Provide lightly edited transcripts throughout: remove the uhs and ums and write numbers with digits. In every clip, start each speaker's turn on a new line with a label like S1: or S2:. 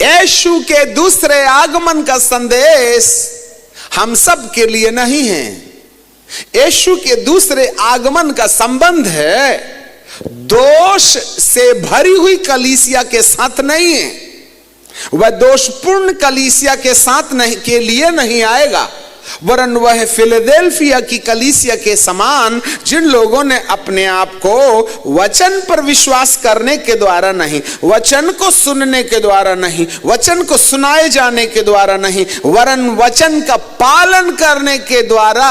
S1: यीशु के दूसरे आगमन का संदेश हम सब के लिए नहीं है। यीशु के दूसरे आगमन का संबंध है दोष से भरी हुई कलीसिया के साथ नहीं है। वह दोषपूर्ण कलीसिया के साथ नहीं के लिए नहीं आएगा, वरन वह फिलडेल्फिया की कलीसिया के समान जिन लोगों ने अपने आप को वचन पर विश्वास करने के द्वारा नहीं, वचन को सुनने के द्वारा नहीं, वचन को सुनाए जाने के द्वारा नहीं, वरन वचन का पालन करने के द्वारा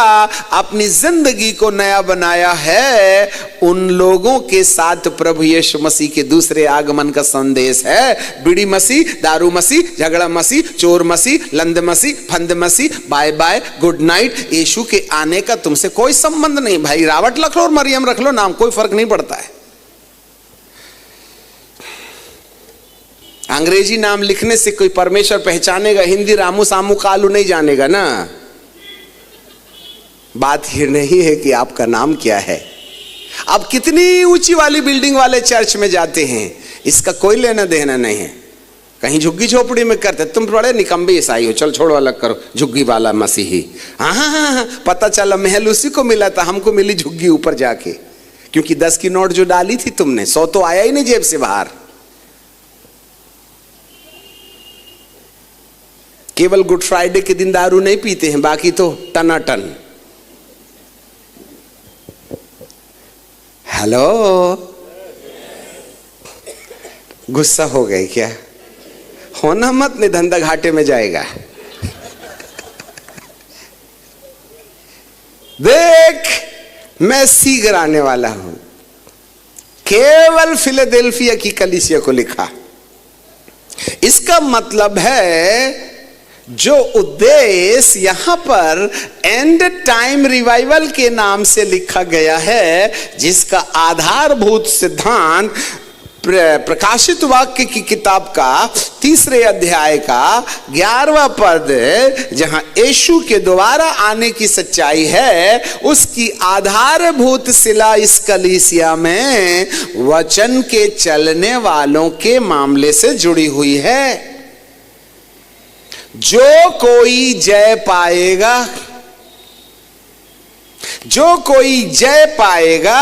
S1: अपनी जिंदगी को नया बनाया है, उन लोगों के साथ प्रभु यीशु मसीह के दूसरे आगमन का संदेश है। बीड़ी मसीह, दारू मसीह, झगड़ा मसीह, चोर मसीह, लंद मसीह, फंद मसीह, बाय बाय, गुड नाइट, यीशु के आने का तुमसे कोई संबंध नहीं। भाई रावट रख लो और मरियम रख लो, नाम कोई फर्क नहीं पड़ता है। अंग्रेजी नाम लिखने से कोई परमेश्वर पहचानेगा, हिंदी रामू सामू कालू नहीं जानेगा ना। बात ये नहीं है कि आपका नाम क्या है। आप कितनी ऊंची वाली बिल्डिंग वाले चर्च में जाते हैं, इसका कोई लेना देना नहीं है। कहीं झुग्गी झोपड़ी में करते, तुम बड़े निकम्बे ईसाई हो, चल छोड़ो अलग करो, झुग्गी वाला मसीही। हाँ, पता चला महल उसी को मिला था, हमको मिली झुग्गी ऊपर जाके, क्योंकि 10 की नोट जो डाली थी तुमने, 100 तो आया ही नहीं जेब से बाहर। केवल गुड फ्राइडे के दिन दारू नहीं पीते हैं, बाकी तो टनाटन। हेलो, गुस्सा हो गए क्या? होना मत, नहीं धंधा घाटे में जाएगा। देख, मैं शीघ्र आने वाला हूं। केवल फिलडेल्फिया की कलीसिया को लिखा। इसका मतलब है जो उद्देश्य यहां पर एंड टाइम रिवाइवल के नाम से लिखा गया है, जिसका आधारभूत सिद्धांत प्रकाशित वाक्य की किताब का 3 अध्याय का 11वां पद, जहां यीशु के दोबारा आने की सच्चाई है, उसकी आधारभूत शिला इस कलीसिया में वचन के चलने वालों के मामले से जुड़ी हुई है। जो कोई जय पाएगा, जो कोई जय पाएगा,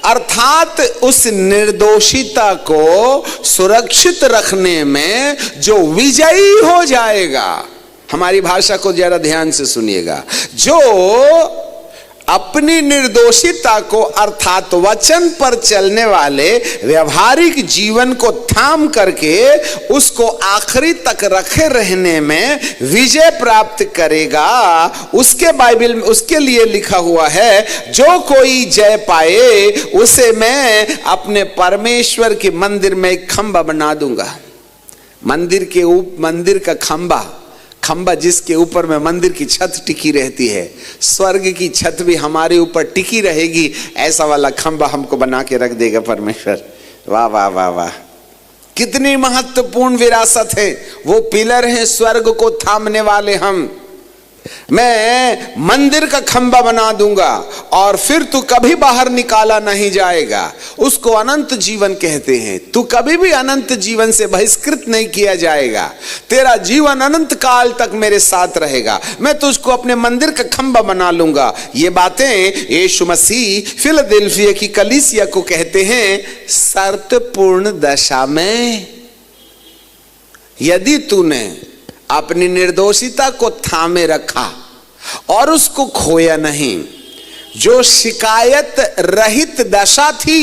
S1: अर्थात उस निर्दोषिता को सुरक्षित रखने में जो विजयी हो जाएगा। हमारी भाषा को जरा ध्यान से सुनिएगा। जो अपनी निर्दोषिता को अर्थात वचन पर चलने वाले व्यवहारिक जीवन को थाम करके उसको आखिरी तक रखे रहने में विजय प्राप्त करेगा, उसके बाइबल में उसके लिए लिखा हुआ है, जो कोई जय पाए उसे मैं अपने परमेश्वर के मंदिर में एक खंबा बना दूंगा। मंदिर का खंबा जिसके ऊपर में मंदिर की छत टिकी रहती है, स्वर्ग की छत भी हमारे ऊपर टिकी रहेगी, ऐसा वाला खंबा हमको बना के रख देगा परमेश्वर। वाह वाह वाह वाह, कितनी महत्वपूर्ण विरासत है। वो पिलर हैं स्वर्ग को थामने वाले हम। मैं मंदिर का खंबा बना दूंगा और फिर तू कभी बाहर निकाला नहीं जाएगा। उसको अनंत जीवन कहते हैं। तू कभी भी अनंत जीवन से बहिष्कृत नहीं किया जाएगा। तेरा जीवन अनंत काल तक मेरे साथ रहेगा। मैं तुझको अपने मंदिर का खंबा बना लूंगा। ये बातें यीशु मसीह फिलडेल्फिया की कलीसिया को कहते हैं शर्तपूर्ण दशा में। यदि तूने अपनी निर्दोषिता को थामे रखा और उसको खोया नहीं, जो शिकायत रहित दशा थी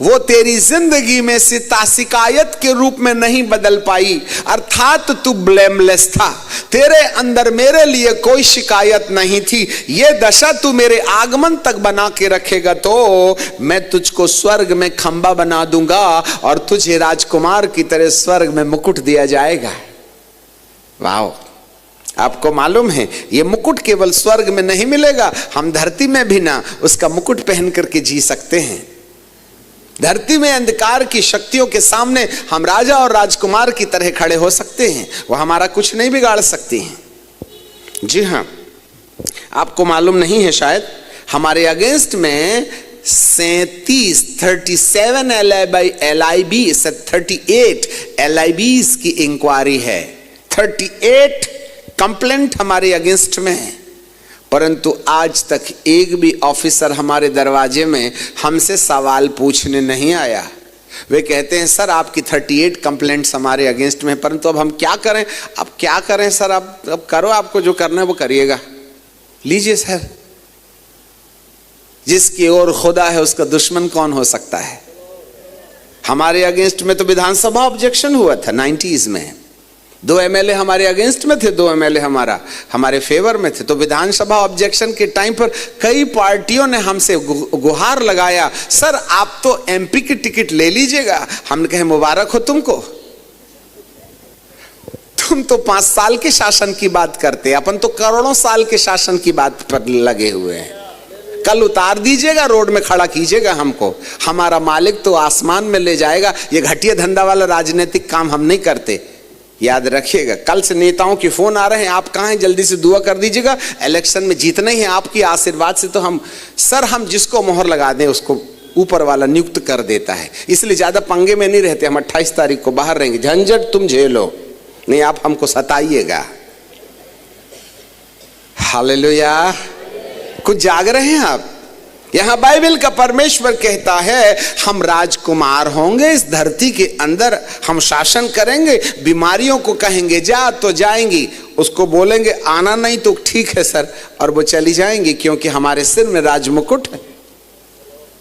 S1: वो तेरी जिंदगी में शिकायत के रूप में नहीं बदल पाई, अर्थात तू ब्लेमलेस था। तेरे अंदर मेरे लिए कोई शिकायत नहीं थी। ये दशा तू मेरे आगमन तक बना के रखेगा तो मैं तुझको स्वर्ग में खंबा बना दूंगा और तुझे राजकुमार की तरह स्वर्ग में मुकुट दिया जाएगा। वाह, आपको मालूम है ये मुकुट केवल स्वर्ग में नहीं मिलेगा, हम धरती में भी ना उसका मुकुट पहन करके जी सकते हैं। धरती में अंधकार की शक्तियों के सामने हम राजा और राजकुमार की तरह खड़े हो सकते हैं, वो हमारा कुछ नहीं बिगाड़ सकती हैं। जी हाँ, आपको मालूम नहीं है शायद, हमारे अगेंस्ट में 37 LIB से 38 LIBs की इंक्वायरी है। 38 कंप्लेंट हमारे अगेंस्ट में है, परंतु आज तक एक भी ऑफिसर हमारे दरवाजे में हमसे सवाल पूछने नहीं आया। वे कहते हैं सर आपकी 38 कंप्लेंट्स हमारे अगेंस्ट में, परंतु अब हम क्या करें, अब क्या करें सर, अब करो, आपको जो करना है वो करिएगा, लीजिए सर। जिसकी ओर खुदा है उसका दुश्मन कौन हो सकता है। हमारे अगेंस्ट में तो विधानसभा ऑब्जेक्शन हुआ था 90s में, 2 MLA हमारे अगेंस्ट में थे, 2 MLA हमारे फेवर में थे। तो विधानसभा ऑब्जेक्शन के टाइम पर कई पार्टियों ने हमसे गुहार लगाया, सर आप तो MP की टिकट ले लीजिएगा। हमने कहा मुबारक हो तुमको, तुम तो 5 साल के शासन की बात करते, अपन तो करोड़ों साल के शासन की बात पर लगे हुए हैं। कल उतार दीजिएगा, रोड में खड़ा कीजिएगा हमको, हमारा मालिक तो आसमान में ले जाएगा। ये घटिया धंधा वाला राजनीतिक काम हम नहीं करते, याद रखिएगा। कल से नेताओं के फोन आ रहे हैं, आप कहाँ हैं, जल्दी से दुआ कर दीजिएगा, इलेक्शन में जीतना ही है, आपकी आशीर्वाद से तो हम सर हम जिसको मोहर लगा दें उसको ऊपर वाला नियुक्त कर देता है। इसलिए ज्यादा पंगे में नहीं रहते। हम 28 तारीख को बाहर रहेंगे, झंझट तुम झेलो, नहीं आप हमको सताइएगा। हालेलुया। कुछ जाग रहे हैं आप। यहां बाइबल का परमेश्वर कहता है हम राजकुमार होंगे इस धरती के अंदर, हम शासन करेंगे। बीमारियों को कहेंगे जा तो जाएंगी, उसको बोलेंगे आना नहीं तो ठीक है सर, और वो चली जाएंगी, क्योंकि हमारे सिर में राजमुकुट है।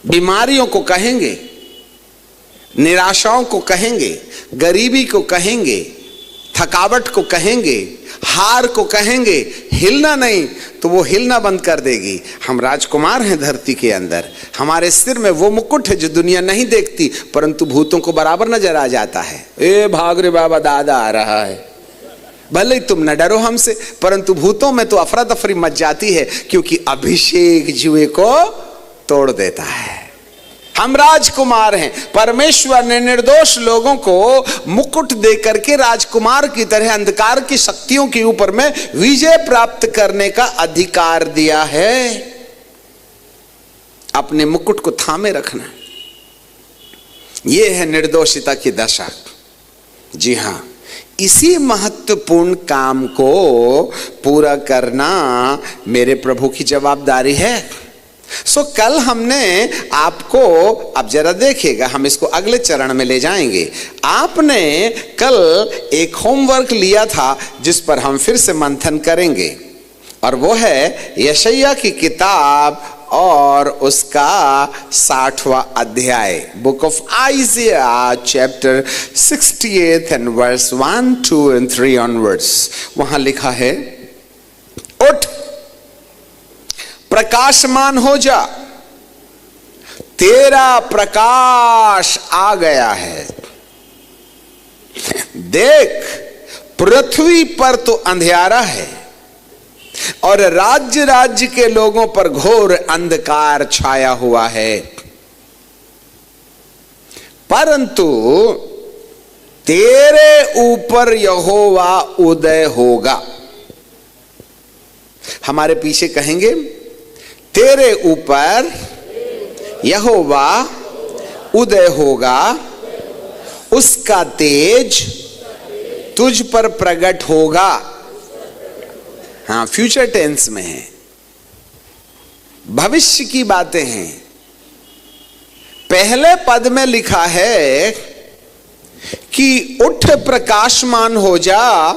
S1: बीमारियों को कहेंगे, निराशाओं को कहेंगे, गरीबी को कहेंगे, थकावट को कहेंगे, हार को कहेंगे, हिलना नहीं तो वो हिलना बंद कर देगी। हम राजकुमार हैं धरती के अंदर, हमारे सिर में वो मुकुट है जो दुनिया नहीं देखती, परंतु भूतों को बराबर नजर आ जाता है। ए भाग रे बाबा, दादा आ रहा है। भले ही तुम न डरो हमसे, परंतु भूतों में तो अफरा तफरी मच जाती है, क्योंकि अभिषेक जुए को तोड़ देता है। हम राजकुमार हैं। परमेश्वर ने निर्दोष लोगों को मुकुट देकर के राजकुमार की तरह अंधकार की शक्तियों के ऊपर में विजय प्राप्त करने का अधिकार दिया है। अपने मुकुट को थामे रखना, यह है निर्दोषिता की दशा। जी हां, इसी महत्वपूर्ण काम को पूरा करना मेरे प्रभु की जवाबदारी है। कल हमने आपको, अब जरा देखिएगा, हम इसको अगले चरण में ले जाएंगे। आपने कल एक होमवर्क लिया था जिस पर हम फिर से मंथन करेंगे, और वो है यशायाह की किताब और उसका 60वां अध्याय, book of Isaiah chapter 68 and verse 1, 2 and 3 onwards। वहां लिखा है, उठ प्रकाशमान हो जा, तेरा प्रकाश आ गया है। देख पृथ्वी पर तो अंधियारा है और राज्य राज्य के लोगों पर घोर अंधकार छाया हुआ है, परंतु तेरे ऊपर यहोवा उदय होगा। हमारे पीछे कहेंगे, तेरे ऊपर यहोवा उदय होगा, उसका तेज तुझ पर प्रकट होगा। हाँ, फ्यूचर टेंस में है, भविष्य की बातें हैं। पहले पद में लिखा है कि उठ प्रकाशमान हो जा,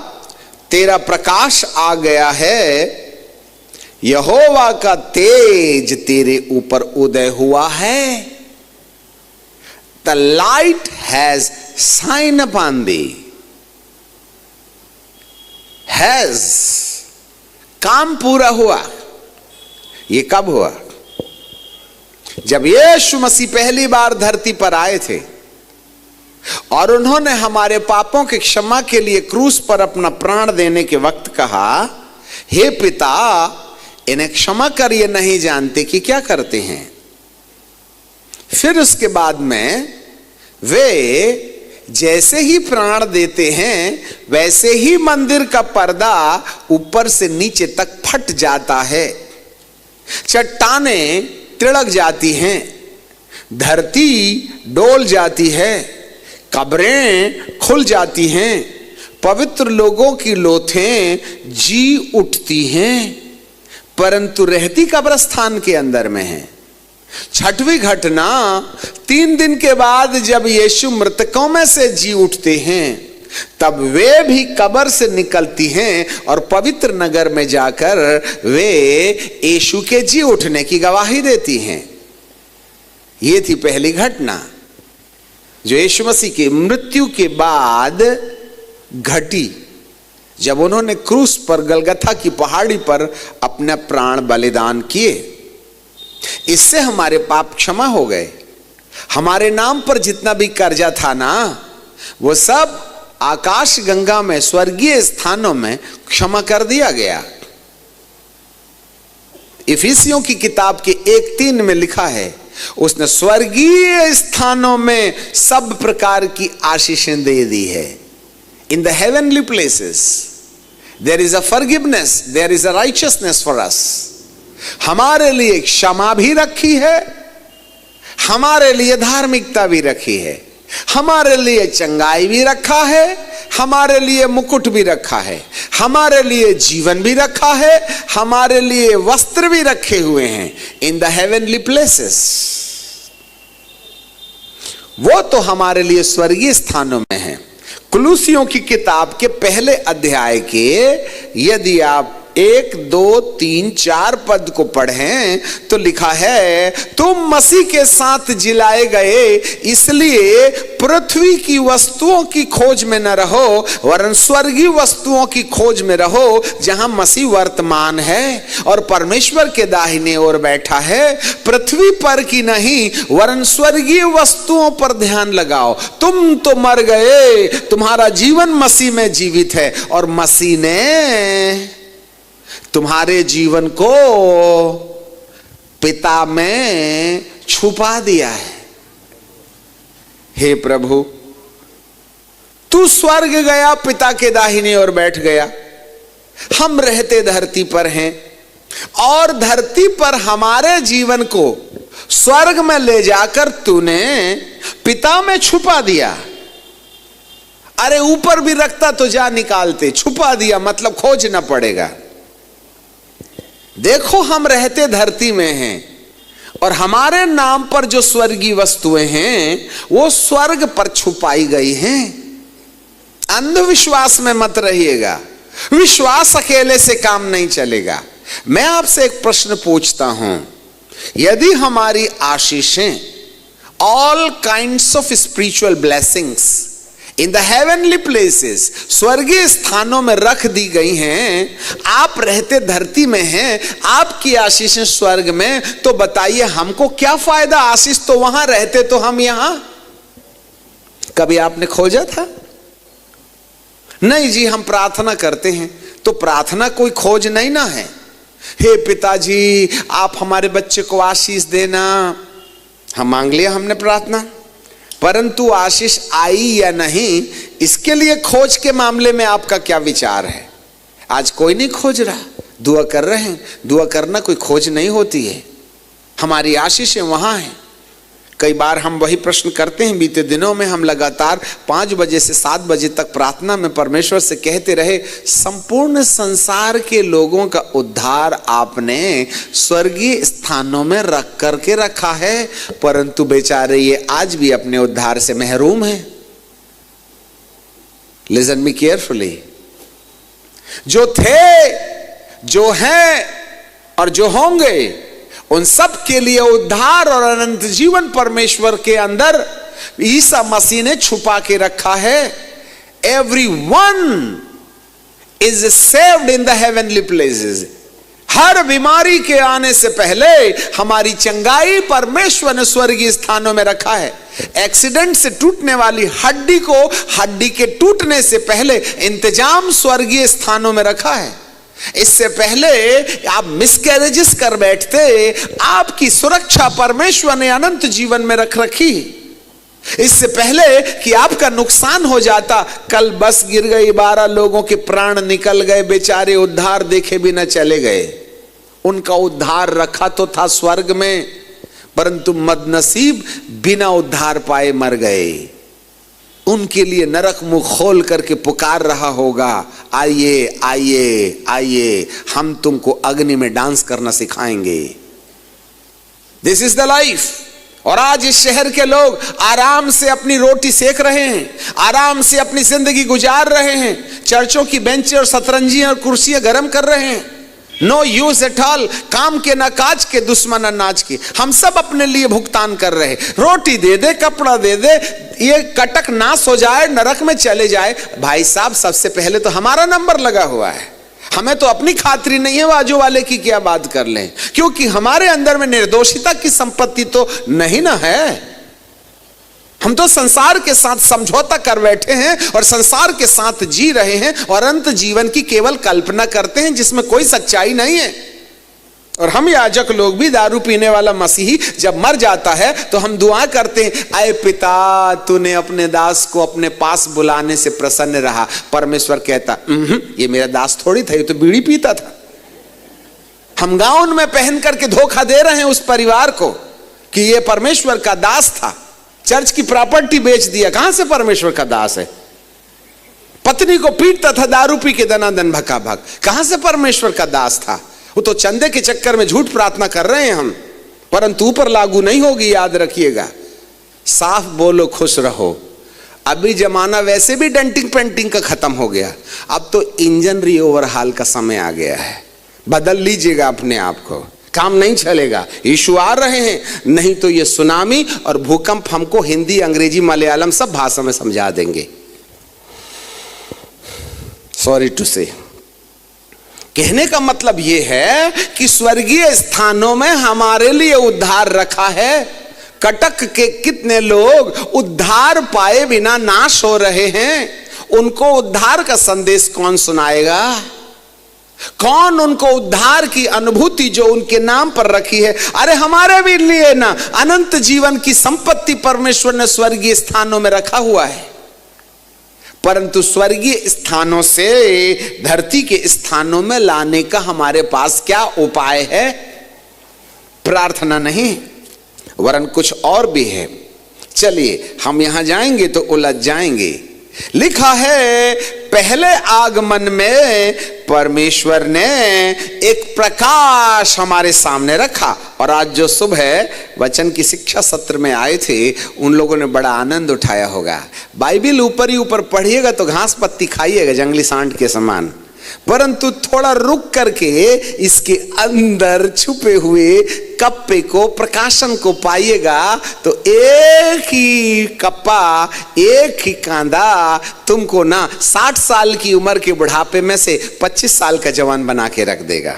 S1: तेरा प्रकाश आ गया है, यहोवा का तेज तेरे ऊपर उदय हुआ है। The light has shine upon thee। Has, काम पूरा हुआ। ये कब हुआ? जब यीशु मसीह पहली बार धरती पर आए थे और उन्होंने हमारे पापों के क्षमा के लिए क्रूस पर अपना प्राण देने के वक्त कहा, हे पिता इन्हें क्षमा कर, ये नहीं जानते कि क्या करते हैं। फिर उसके बाद में वे जैसे ही प्राण देते हैं वैसे ही मंदिर का पर्दा ऊपर से नीचे तक फट जाता है, चट्टानें तिड़क जाती हैं, धरती डोल जाती है, कब्रें खुल जाती हैं, पवित्र लोगों की लोथें जी उठती हैं, परंतु रहती कब्रस्थान के अंदर में है। छठवीं घटना 3 दिन के बाद जब यीशु मृतकों में से जी उठते हैं, तब वे भी कब्र से निकलती हैं और पवित्र नगर में जाकर वे यीशु के जी उठने की गवाही देती हैं। ये थी पहली घटना जो यीशु मसीह की मृत्यु के बाद घटी, जब उन्होंने क्रूस पर गलगथा की पहाड़ी पर अपने प्राण बलिदान किए। इससे हमारे पाप क्षमा हो गए। हमारे नाम पर जितना भी कर्जा था ना, वो सब आकाश गंगा में स्वर्गीय स्थानों में क्षमा कर दिया गया। इफिसियों की किताब के 1:3 में लिखा है, उसने स्वर्गीय स्थानों में सब प्रकार की आशीषें दे दी है। In the heavenly places there is a forgiveness, there is a righteousness for us. हमारे लिए क्षमा भी रखी है, हमारे लिए धार्मिकता भी रखी है, हमारे लिए चंगाई भी रखा है, हमारे लिए मुकुट भी रखा है, हमारे लिए जीवन भी रखा है, हमारे लिए वस्त्र भी रखे हुए हैं इन द हेवनली प्लेसेस। वो तो हमारे लिए स्वर्गीय स्थानों में है। कुलुसियों की किताब के पहले अध्याय के यदि आप 1, 2, 3, 4 पद को पढ़ें तो लिखा है, तुम मसीह के साथ जिलाए गए, इसलिए पृथ्वी की वस्तुओं की खोज में न रहो वरन स्वर्गीय वस्तुओं की खोज में रहो, जहां मसीह वर्तमान है और परमेश्वर के दाहिने ओर बैठा है। पृथ्वी पर की नहीं वरन स्वर्गीय वस्तुओं पर ध्यान लगाओ। तुम तो मर गए, तुम्हारा जीवन मसीह में जीवित है और मसीह ने तुम्हारे जीवन को पिता में छुपा दिया है। हे प्रभु, तू स्वर्ग गया, पिता के दाहिने ओर बैठ गया। हम रहते धरती पर हैं और धरती पर हमारे जीवन को स्वर्ग में ले जाकर तूने पिता में छुपा दिया। अरे ऊपर भी रखता तो जा निकालते, छुपा दिया मतलब खोजना पड़ेगा। देखो, हम रहते धरती में हैं और हमारे नाम पर जो स्वर्गीय वस्तुएं हैं वो स्वर्ग पर छुपाई गई हैं। अंधविश्वास में मत रहिएगा, विश्वास अकेले से काम नहीं चलेगा। मैं आपसे एक प्रश्न पूछता हूं, यदि हमारी आशीषें all kinds of spiritual blessings in the heavenly places, स्वर्गीय स्थानों में रख दी गई हैं, आप रहते धरती में हैं, आपकी आशीषें स्वर्ग में, तो बताइए हमको क्या फायदा? आशीष तो वहां रहते तो हम यहां। कभी आपने खोजा था? नहीं जी, हम प्रार्थना करते हैं तो प्रार्थना कोई खोज नहीं ना है। हे पिताजी, आप हमारे बच्चे को आशीष देना, हम मांग लिया हमने प्रार्थना, परंतु आशीष आई या नहीं इसके लिए खोज के मामले में आपका क्या विचार है? आज कोई नहीं खोज रहा, दुआ कर रहे हैं। दुआ करना कोई खोज नहीं होती है, हमारी आशीषें वहां हैं। कई बार हम वही प्रश्न करते हैं। बीते दिनों में हम लगातार 5 बजे से 7 बजे तक प्रार्थना में परमेश्वर से कहते रहे, संपूर्ण संसार के लोगों का उद्धार आपने स्वर्गीय स्थानों में रख करके रखा है, परंतु बेचारे ये आज भी अपने उद्धार से महरूम हैं। Listen me carefully. जो थे, जो हैं और जो होंगे, उन सब के लिए उद्धार और अनंत जीवन परमेश्वर के अंदर ईसा मसीह ने छुपा के रखा है। Everyone is saved in the heavenly places। हर बीमारी के आने से पहले हमारी चंगाई परमेश्वर ने स्वर्गीय स्थानों में रखा है। एक्सीडेंट से टूटने वाली हड्डी को हड्डी के टूटने से पहले इंतजाम स्वर्गीय स्थानों में रखा है। इससे पहले आप मिसकैरेजेस कर बैठते, आपकी सुरक्षा परमेश्वर ने अनंत जीवन में रख रखी। इससे पहले कि आपका नुकसान हो जाता, कल बस गिर गई, 12 लोगों के प्राण निकल गए, बेचारे उद्धार देखे भी न चले गए। उनका उद्धार रखा तो था स्वर्ग में, परंतु मदनसीब बिना उद्धार पाए मर गए। उनके लिए नरक मुख खोल करके पुकार रहा होगा, आइए आइए आइए, हम तुमको अग्नि में डांस करना सिखाएंगे। This is the life. और आज इस शहर के लोग आराम से अपनी रोटी सेक रहे हैं, आराम से अपनी जिंदगी गुजार रहे हैं, चर्चों की बेंचें और सतरंजियां और कुर्सियां गर्म कर रहे हैं। नो यूज एट ऑल, काम के ना काज के, दुश्मन अनाज के। हम सब अपने लिए भुगतान कर रहे हैं। रोटी दे दे, कपड़ा दे दे, ये कटक नाश हो जाए, नरक में चले जाए। भाई साहब, सबसे पहले तो हमारा नंबर लगा हुआ है। हमें तो अपनी खातिरी नहीं है बाजू वाले की क्या बात कर लें, क्योंकि हमारे अंदर में निर्दोषिता की संपत्ति तो नहीं ना है। हम तो संसार के साथ समझौता कर बैठे हैं और संसार के साथ जी रहे हैं और अंत जीवन की केवल कल्पना करते हैं जिसमें कोई सच्चाई नहीं है। और हम याजक लोग भी, दारू पीने वाला मसीही जब मर जाता है तो हम दुआ करते हैं, आए पिता, तूने अपने दास को अपने पास बुलाने से प्रसन्न रहा। परमेश्वर कहता, ये मेरा दास थोड़ी था, ये तो बीड़ी पीता था। हम गाउन में पहन करके धोखा दे रहे हैं उस परिवार को कि ये परमेश्वर का दास था। चर्च की प्रॉपर्टी बेच दिया, कहां से परमेश्वर का दास है? पत्नी को पीटता था दारू पी के दनादन भका भक, कहां से परमेश्वर का दास था? वो तो चंदे के चक्कर में झूठ प्रार्थना कर रहे हैं हम, परंतु ऊपर लागू नहीं होगी, याद रखिएगा। साफ बोलो, खुश रहो। अभी जमाना वैसे भी डेंटिंग पेंटिंग का खत्म हो गया, अब तो इंजन रीओवरहाल का समय आ गया है। बदल लीजिएगा अपने आप को, काम नहीं चलेगा। यीशु आ रहे हैं, नहीं तो ये सुनामी और भूकंप हमको हिंदी, अंग्रेजी, मलयालम सब भाषा में समझा देंगे। सॉरी टू से, कहने का मतलब यह है कि स्वर्गीय स्थानों में हमारे लिए उद्धार रखा है। कटक के कितने लोग उद्धार पाए बिना नाश हो रहे हैं, उनको उद्धार का संदेश कौन सुनाएगा? कौन उनको उद्धार की अनुभूति जो उनके नाम पर रखी है? अरे हमारे भी लिए ना अनंत जीवन की संपत्ति परमेश्वर ने स्वर्गीय स्थानों में रखा हुआ है, परंतु स्वर्गीय स्थानों से धरती के स्थानों में लाने का हमारे पास क्या उपाय है? प्रार्थना नहीं, वरन कुछ और भी है। चलिए, हम यहां जाएंगे तो उलझ जाएंगे। लिखा है, पहले आगमन में परमेश्वर ने एक प्रकाश हमारे सामने रखा। और आज जो सुबह वचन की शिक्षा सत्र में आए थे, उन लोगों ने बड़ा आनंद उठाया होगा। बाइबिल ऊपर ही ऊपर पढ़िएगा तो घास पत्ती खाइएगा जंगली सांड के समान, परंतु थोड़ा रुक करके इसके अंदर छुपे हुए कप्पे को, प्रकाशन को पाइएगा तो एक ही कप्पा, एक ही कांदा तुमको ना 60 साल की उम्र के बुढ़ापे में से 25 साल का जवान बना के रख देगा।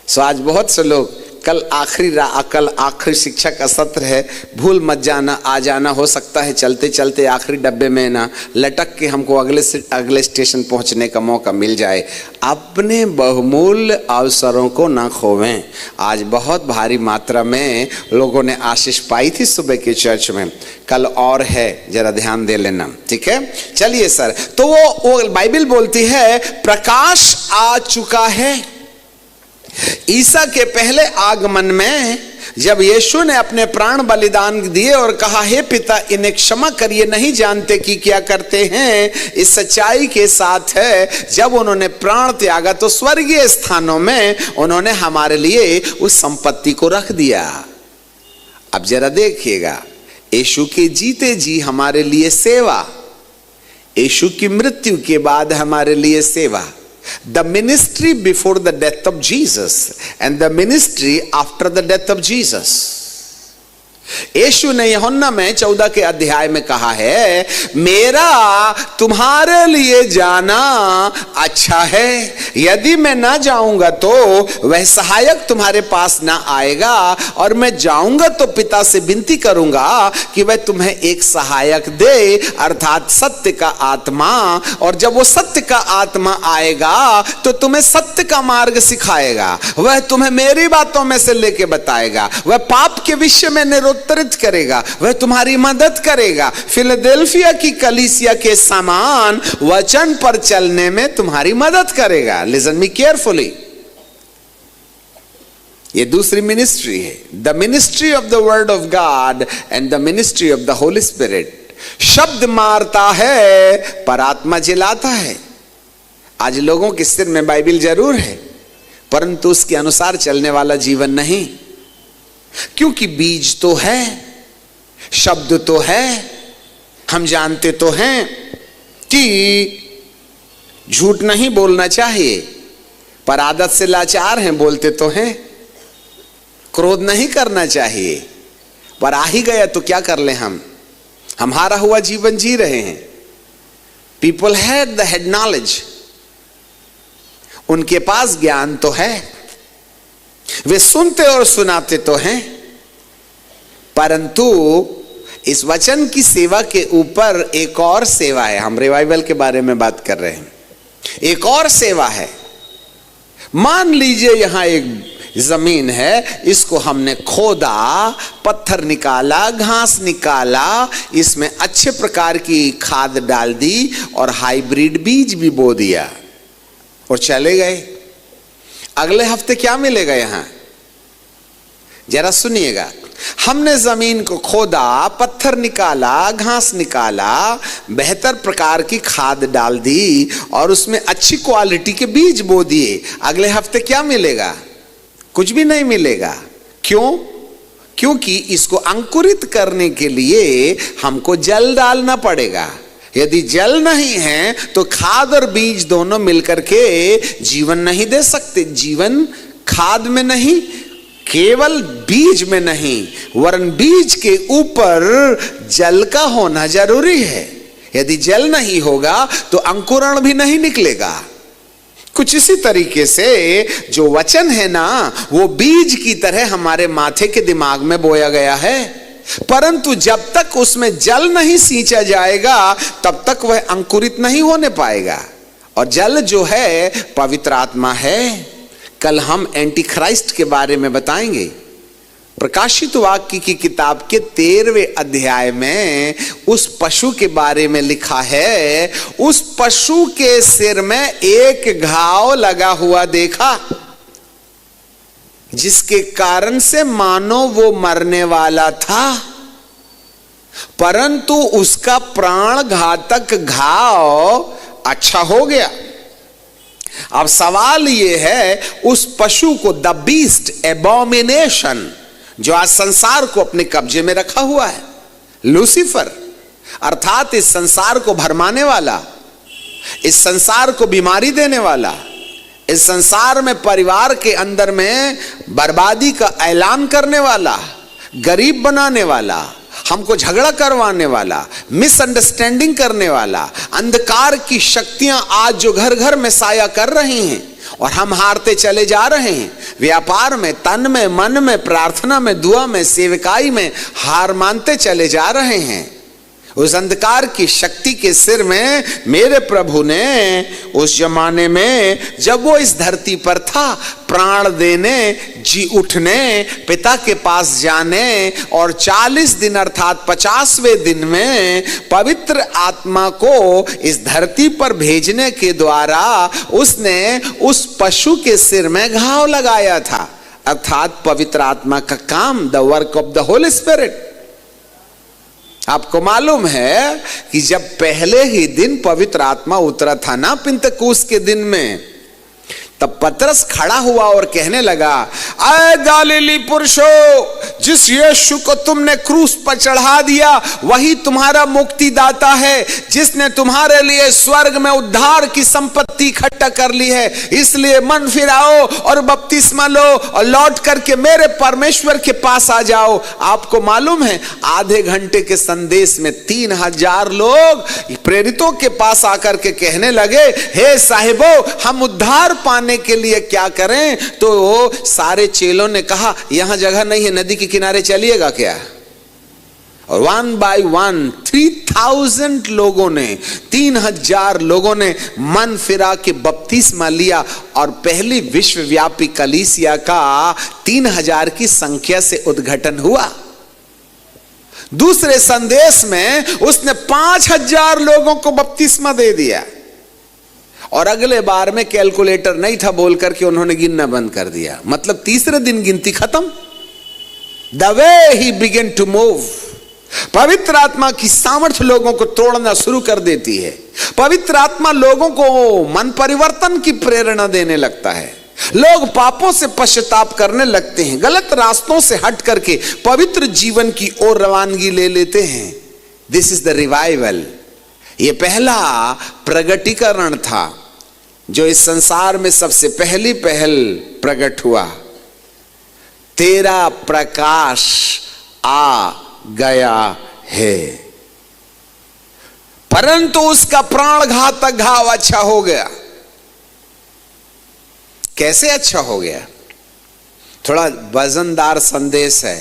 S1: सो आज बहुत से लोग, कल आखिरी शिक्षा का सत्र है, भूल मत जाना, आ जाना। हो सकता है चलते चलते आखिरी डब्बे में ना लटक के हमको अगले स्टेशन पहुंचने का मौका मिल जाए। अपने बहुमूल्य अवसरों को ना खोवें। आज बहुत भारी मात्रा में लोगों ने आशीष पाई थी सुबह के चर्च में, कल और है, जरा ध्यान दे लेना, ठीक है? चलिए सर, तो वो बाइबिल बोलती है प्रकाश आ चुका है। ईसा के पहले आगमन में जब यीशु ने अपने प्राण बलिदान दिए और कहा, हे पिता, इन्हें क्षमा करिए, नहीं जानते कि क्या करते हैं, इस सच्चाई के साथ है, जब उन्होंने प्राण त्यागा तो स्वर्गीय स्थानों में उन्होंने हमारे लिए उस संपत्ति को रख दिया। अब जरा देखिएगा, यीशु के जीते जी हमारे लिए सेवा, यीशु की मृत्यु के बाद हमारे लिए सेवा। The ministry before the death of Jesus and the ministry after the death of Jesus. यीशु ने यूहन्ना में 14 के अध्याय में कहा है, मेरा तुम्हारे लिए जाना अच्छा है, यदि मैं ना जाऊंगा तो वह सहायक तुम्हारे पास ना आएगा, और मैं जाऊंगा तो पिता से विनती करूंगा कि वह तुम्हें एक सहायक दे, अर्थात सत्य का आत्मा। और जब वो सत्य का आत्मा आएगा तो तुम्हें सत्य का मार्ग सिखाएगा, वह तुम्हें मेरी बातों में से लेके बताएगा, वह पाप के विषय में उत्तरित करेगा, वह तुम्हारी मदद करेगा, फिलडेल्फिया की कलीसिया के समान वचन पर चलने में तुम्हारी मदद करेगा। Listen me carefully. ये दूसरी मिनिस्ट्री है, the ministry of the word of God and the ministry of the Holi spirit. शब्द मारता है पर आत्मा जिलाता है। आज लोगों के सिर में बाइबल जरूर है, परंतु उसके अनुसार चलने वाला जीवन नहीं, क्योंकि बीज तो है, शब्द तो है, हम जानते तो हैं कि झूठ नहीं बोलना चाहिए, पर आदत से लाचार हैं, बोलते तो हैं। क्रोध नहीं करना चाहिए, पर आ ही गया तो क्या कर ले हम हारा हुआ जीवन जी रहे हैं। People had the head knowledge, उनके पास ज्ञान तो है, वे सुनते और सुनाते तो हैं, परंतु इस वचन की सेवा के ऊपर एक और सेवा है। हम रिवाइवल के बारे में बात कर रहे हैं, एक और सेवा है। मान लीजिए यहां एक जमीन है, इसको हमने खोदा, पत्थर निकाला, घास निकाला, इसमें अच्छे प्रकार की खाद डाल दी और हाइब्रिड बीज भी बो दिया और चले गए। अगले हफ्ते क्या मिलेगा यहां? जरा सुनिएगा। हमने जमीन को खोदा, पत्थर निकाला, घास निकाला, बेहतर प्रकार की खाद डाल दी और उसमें अच्छी क्वालिटी के बीज बो दिए। अगले हफ्ते क्या मिलेगा? कुछ भी नहीं मिलेगा। क्यों? क्योंकि इसको अंकुरित करने के लिए हमको जल डालना पड़ेगा। यदि जल नहीं है तो खाद और बीज दोनों मिलकर के जीवन नहीं दे सकते। जीवन खाद में नहीं, केवल बीज में नहीं, वरन बीज के ऊपर जल का होना जरूरी है। यदि जल नहीं होगा तो अंकुरण भी नहीं निकलेगा। कुछ इसी तरीके से जो वचन है ना, वो बीज की तरह हमारे माथे के दिमाग में बोया गया है, परंतु जब तक उसमें जल नहीं सींचा जाएगा तब तक वह अंकुरित नहीं होने पाएगा। और जल जो है पवित्र आत्मा है। कल हम एंटी क्राइस्ट के बारे में बताएंगे। प्रकाशित वाक्य की किताब के 13वें अध्याय में उस पशु के बारे में लिखा है, उस पशु के सिर में एक घाव लगा हुआ देखा, जिसके कारण से मानो वो मरने वाला था, परंतु उसका प्राण घातक घाव अच्छा हो गया। अब सवाल यह है, उस पशु को, द बीस्ट, एबोमिनेशन, जो आज संसार को अपने कब्जे में रखा हुआ है, लूसीफर, अर्थात इस संसार को भरमाने वाला, इस संसार को बीमारी देने वाला, इस संसार में परिवार के अंदर में बर्बादी का ऐलान करने वाला, गरीब बनाने वाला, हमको झगड़ा करवाने वाला, मिसअंडरस्टैंडिंग करने वाला, अंधकार की शक्तियां आज जो घर घर में साया कर रही हैं और हम हारते चले जा रहे हैं। व्यापार में, तन में, मन में, प्रार्थना में, दुआ में, सेवकाई में हार मानते चले जा रहे हैं। उस अंधकार की शक्ति के सिर में मेरे प्रभु ने उस जमाने में, जब वो इस धरती पर था, प्राण देने, जी उठने, पिता के पास जाने और 40 दिन अर्थात 50वें दिन में पवित्र आत्मा को इस धरती पर भेजने के द्वारा उसने उस पशु के सिर में घाव लगाया था, अर्थात पवित्र आत्मा का काम, the work of the Holi spirit. आपको मालूम है कि जब पहले ही दिन पवित्र आत्मा उतरा था ना पिंतकुस्त के दिन में, तब पतरस खड़ा हुआ और कहने लगा, आए गलीली पुरुषों, जिस यीशु को तुमने क्रूस पर चढ़ा दिया वही तुम्हारा मुक्तिदाता है, जिसने तुम्हारे लिए स्वर्ग में उद्धार की संपत्ति इकट्ठा कर ली है। इसलिए मन फिराओ और बपतिस्मा लो और लौट करके मेरे परमेश्वर के पास आ जाओ। आपको मालूम है, आधे घंटे के संदेश में 3000 लोग प्रेरितों के पास आकर के कहने लगे, हे साहिबो, हम उद्धार पाने के लिए क्या करें? तो सारे चेलों ने कहा, यहां जगह नहीं है, नदी के किनारे चलिएगा क्या? और 1 by 1 3000 लोगों ने, 3000 लोगों ने मन फिरा के बपतिस्मा लिया और पहली विश्वव्यापी कलीसिया का 3000 की संख्या से उद्घाटन हुआ। दूसरे संदेश में उसने 5000 लोगों को बपतिस्मा दे दिया और अगले बार में कैलकुलेटर नहीं था बोल करके उन्होंने गिनना बंद कर दिया। मतलब तीसरे दिन गिनती खत्म। The way he began to move. पवित्र आत्मा की सामर्थ्य लोगों को तोड़ना शुरू कर देती है। पवित्र आत्मा लोगों को मन परिवर्तन की प्रेरणा देने लगता है। लोग पापों से पश्चाताप करने लगते हैं, गलत रास्तों से हट करके पवित्र जीवन की ओर रवानगी ले लेते हैं। This is the revival. ये पहला प्रगटीकरण था जो इस संसार में सबसे पहली पहल प्रकट हुआ। तेरा प्रकाश आ गया है, परंतु उसका प्राणघातक घाव अच्छा हो गया। कैसे अच्छा हो गया? थोड़ा वजनदार संदेश है।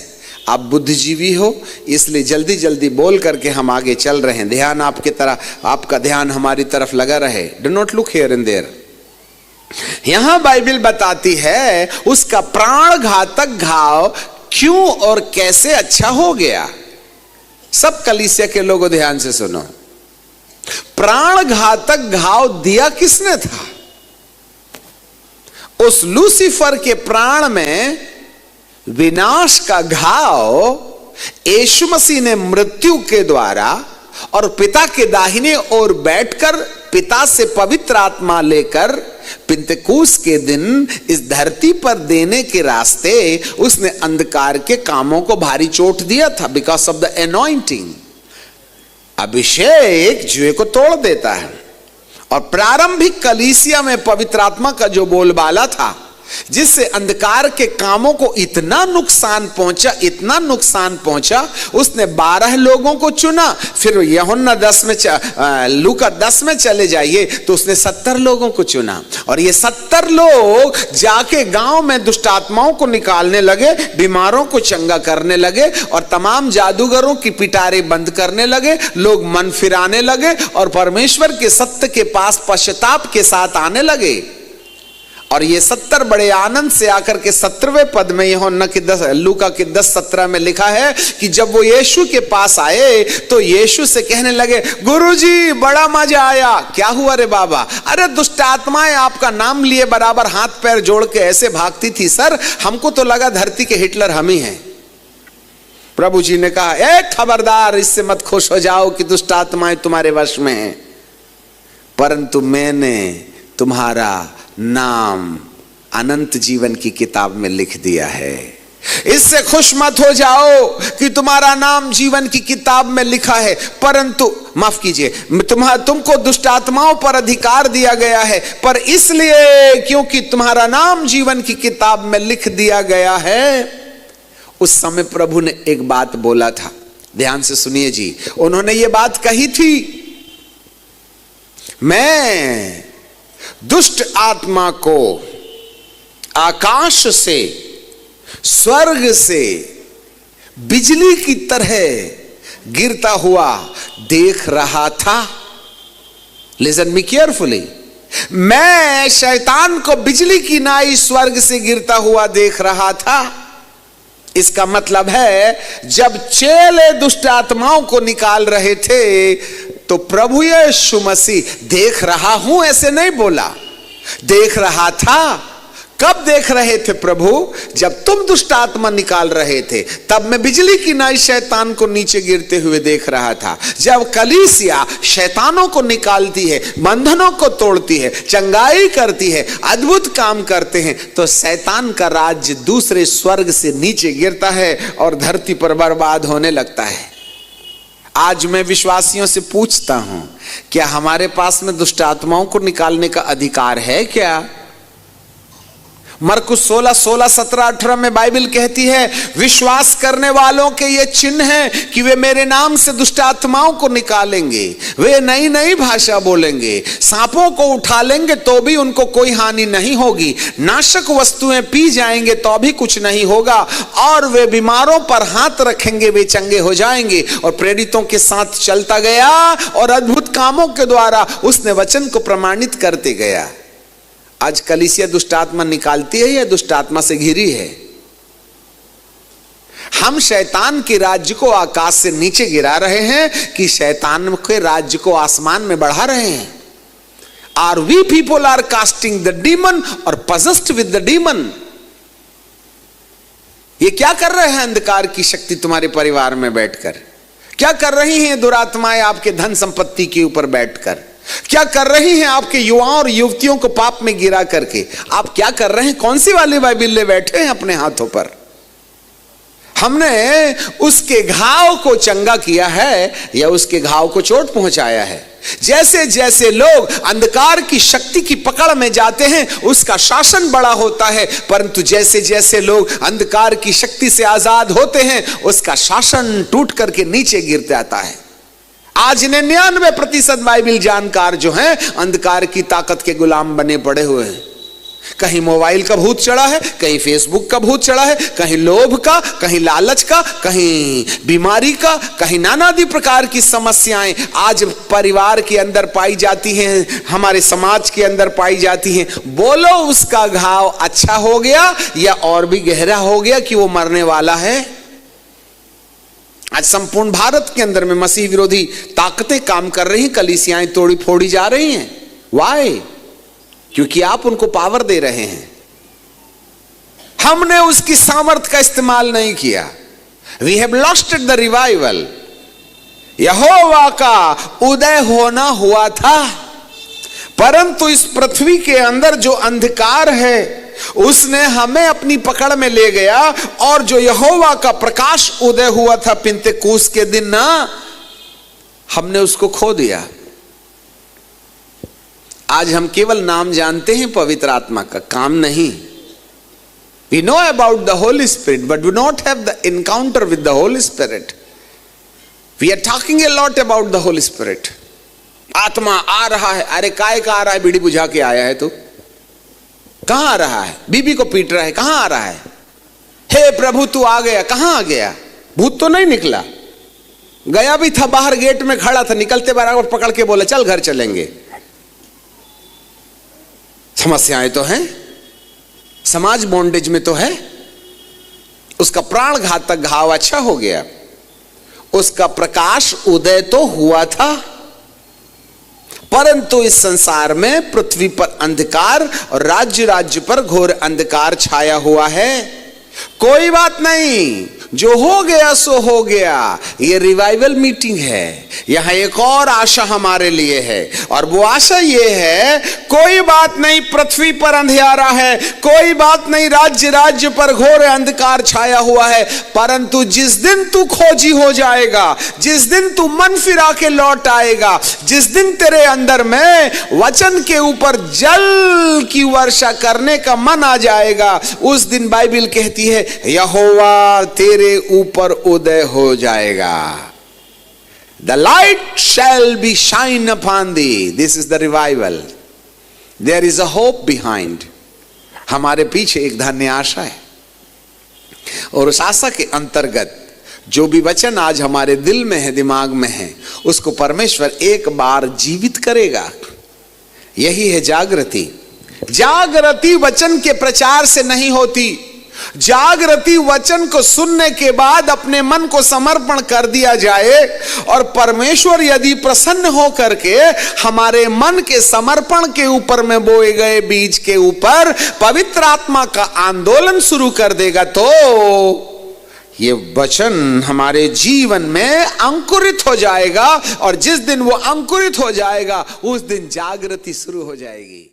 S1: आप बुद्धिजीवी हो इसलिए जल्दी जल्दी बोल करके हम आगे चल रहे हैं। ध्यान आपकी तरह, आपका ध्यान हमारी तरफ लगा रहे। Do not look here and there. यहां बाइबल बताती है उसका प्राणघातक घाव क्यों और कैसे अच्छा हो गया। सब कलीसिया के लोगों ध्यान से सुनो। प्राणघातक घाव दिया किसने था? उस लूसीफर के प्राण में विनाश का घाव यीशु मसीह ने मृत्यु के द्वारा और पिता के दाहिने ओर बैठकर पिता से पवित्र आत्मा लेकर पिंतकुस्त के दिन इस धरती पर देने के रास्ते उसने अंधकार के कामों को भारी चोट दिया था। Because of the anointing. अभिषेक जुए को तोड़ देता है। और प्रारंभिक कलीसिया में पवित्र आत्मा का जो बोलबाला था, जिससे अंधकार के कामों को इतना नुकसान पहुंचा, इतना नुकसान पहुंचा, उसने 12 लोगों को चुना। फिर यूहन्ना 10 में लूका 10 में चले जाइए तो उसने 70 लोगों को चुना। और ये 70 लोग जाके गांव में दुष्ट आत्माओं को निकालने लगे, बीमारों को चंगा करने लगे और तमाम जादूगरों की पिटारे बंद करने लगे। लोग मन फिराने लगे और परमेश्वर के सत्य के पास पश्चाताप के साथ आने लगे। और ये 70 बड़े आनंद से आकर के 17वें पद में यूहन्ना के 10 लूका के 10:17 में लिखा है कि जब वो यीशु के पास आए तो यीशु से कहने लगे, गुरुजी बड़ा मजा आया। क्या हुआ रे बाबा? अरे दुष्ट आत्माएं आपका नाम लिए बराबर हाथ पैर जोड़ के ऐसे भागती थी सर, हमको तो लगा धरती के हिटलर हम ही हैं। प्रभु जी ने कहा, ए खबरदार, इससे मत खुश हो जाओ कि दुष्ट आत्माएं तुम्हारे वश में हैं, परंतु मैंने तुम्हारा नाम अनंत जीवन की किताब में लिख दिया है। इससे खुश मत हो जाओ कि तुम्हारा नाम जीवन की किताब में लिखा है, परंतु माफ कीजिए, तुमको दुष्ट आत्माओं पर अधिकार दिया गया है, पर इसलिए क्योंकि तुम्हारा नाम जीवन की किताब में लिख दिया गया है। उस समय प्रभु ने एक बात बोला था, ध्यान से सुनिए जी। उन्होंने ये बात कही थी, मैं दुष्ट आत्मा को आकाश से, स्वर्ग से बिजली की तरह गिरता हुआ देख रहा था। Listen me carefully. मैं शैतान को बिजली की नाई स्वर्ग से गिरता हुआ देख रहा था। इसका मतलब है जब चेले दुष्ट आत्माओं को निकाल रहे थे तो प्रभु यीशु मसीह देख रहा हूं ऐसे नहीं बोला, देख रहा था। कब देख रहे थे प्रभु? जब तुम दुष्ट आत्मा निकाल रहे थे, तब मैं बिजली की नाई शैतान को नीचे गिरते हुए देख रहा था। जब कलीसिया शैतानों को निकालती है, बंधनों को तोड़ती है, चंगाई करती है, अद्भुत काम करते हैं, तो शैतान का राज्य दूसरे स्वर्ग से नीचे गिरता है और धरती पर बर्बाद होने लगता है। आज मैं विश्वासियों से पूछता हूं, क्या हमारे पास में दुष्ट आत्माओं को निकालने का अधिकार है क्या? मरकुस 16, 17, 18 में बाइबल कहती है, विश्वास करने वालों के ये चिन्ह हैं कि वे मेरे नाम से दुष्ट आत्माओं को निकालेंगे, वे नई नई भाषा बोलेंगे, सांपों को उठा लेंगे तो भी उनको कोई हानि नहीं होगी, नाशक वस्तुएं पी जाएंगे तो भी कुछ नहीं होगा, और वे बीमारों पर हाथ रखेंगे वे चंगे हो जाएंगे। और प्रेरितों के साथ चलता गया और अद्भुत कामों के द्वारा उसने वचन को प्रमाणित करते गया। आज कलीसिया दुष्ट आत्मा निकालती है या दुष्ट आत्मा से घिरी है? हम शैतान के राज्य को आकाश से नीचे गिरा रहे हैं कि शैतान के राज्य को आसमान में बढ़ा रहे हैं? Or we people are casting the demon or possessed with the demon? ये क्या कर रहे हैं अंधकार की शक्ति तुम्हारे परिवार में बैठकर? क्या कर रही हैं दुरात्माएं आपके धन संपत्ति के ऊपर बैठकर? क्या कर रही हैं आपके युवाओं और युवतियों को पाप में गिरा करके? आप क्या कर रहे हैं? कौन सी वाली बाइबिल ले बैठे हैं अपने हाथों पर? हमने उसके घाव को चंगा किया है या उसके घाव को चोट पहुंचाया है? जैसे जैसे लोग अंधकार की शक्ति की पकड़ में जाते हैं उसका शासन बड़ा होता है, परंतु जैसे जैसे लोग अंधकार की शक्ति से आजाद होते हैं उसका शासन टूट करके नीचे गिर जाता है। आज 99% बाइबिल जानकार जो हैं अंधकार की ताकत के गुलाम बने पड़े हुए हैं। कहीं मोबाइल का भूत चढ़ा है, कहीं फेसबुक का भूत चढ़ा है, कहीं लोभ का, कहीं लालच का, कहीं बीमारी का, कहीं नानादी प्रकार की समस्याएं आज परिवार के अंदर पाई जाती हैं, हमारे समाज के अंदर पाई जाती हैं। बोलो उसका घाव अच्छा हो गया या और भी गहरा हो गया कि वो मरने वाला है? आज संपूर्ण भारत के अंदर में मसीह विरोधी ताकतें काम कर रही हैं, कलीसियाएं तोड़ी फोड़ी जा रही हैं। वाई? क्योंकि आप उनको पावर दे रहे हैं। हमने उसकी सामर्थ का इस्तेमाल नहीं किया। We have lost the revival. यहोवा का उदय होना हुआ था, परंतु इस पृथ्वी के अंदर जो अंधकार है उसने हमें अपनी पकड़ में ले गया, और जो यहोवा का प्रकाश उदय हुआ था पिंतेकुस्त के दिन ना, हमने उसको खो दिया। आज हम केवल नाम जानते हैं पवित्र आत्मा का, काम नहीं। We know about the Holy Spirit, but we do not have the encounter with the Holy Spirit. We are talking a lot about the Holy Spirit. आत्मा आ रहा है। अरे काय का आ रहा है? बीड़ी बुझा के आया है तू? कहां आ रहा है? बीबी को पीट रहा है, कहां आ रहा है? हे प्रभु तू आ गया, कहां आ गया? भूत तो नहीं निकला। गया भी था, बाहर गेट में खड़ा था, निकलते बराबर पकड़ के बोला चल घर चलेंगे। समस्याएं तो हैं, समाज बॉन्डेज में तो है। उसका प्राण घातक घाव अच्छा हो गया, उसका प्रकाश उदय तो हुआ था, परंतु इस संसार में पृथ्वी पर अंधकार और राज्य राज्य पर घोर अंधकार छाया हुआ है। कोई बात नहीं, जो हो गया सो हो गया। ये रिवाइवल मीटिंग है, यहां एक और आशा हमारे लिए है, और वो आशा ये है, कोई बात नहीं पृथ्वी पर अंधियारा है, कोई बात नहीं राज्य राज्य पर घोर अंधकार छाया हुआ है, परंतु जिस दिन तू खोजी हो जाएगा, जिस दिन तू मन फिरा के लौट आएगा, जिस दिन तेरे अंदर में वचन के ऊपर जल की वर्षा करने का मन आ जाएगा, उस दिन बाइबिल कहती है यहोवा तेरे ऊपर उदय हो जाएगा। The light shall be shine upon thee. This is the revival. There is a hope behind. हमारे पीछे एक धन्य आशा है, और उस आशा के अंतर्गत जो भी वचन आज हमारे दिल में है, दिमाग में है, उसको परमेश्वर एक बार जीवित करेगा। यही है जागृति। जागृति वचन के प्रचार से नहीं होती। जागृति वचन को सुनने के बाद अपने मन को समर्पण कर दिया जाए, और परमेश्वर यदि प्रसन्न हो करके हमारे मन के समर्पण के ऊपर में बोए गए बीज के ऊपर पवित्र आत्मा का आंदोलन शुरू कर देगा, तो ये वचन हमारे जीवन में अंकुरित हो जाएगा, और जिस दिन वो अंकुरित हो जाएगा उस दिन जागृति शुरू हो जाएगी।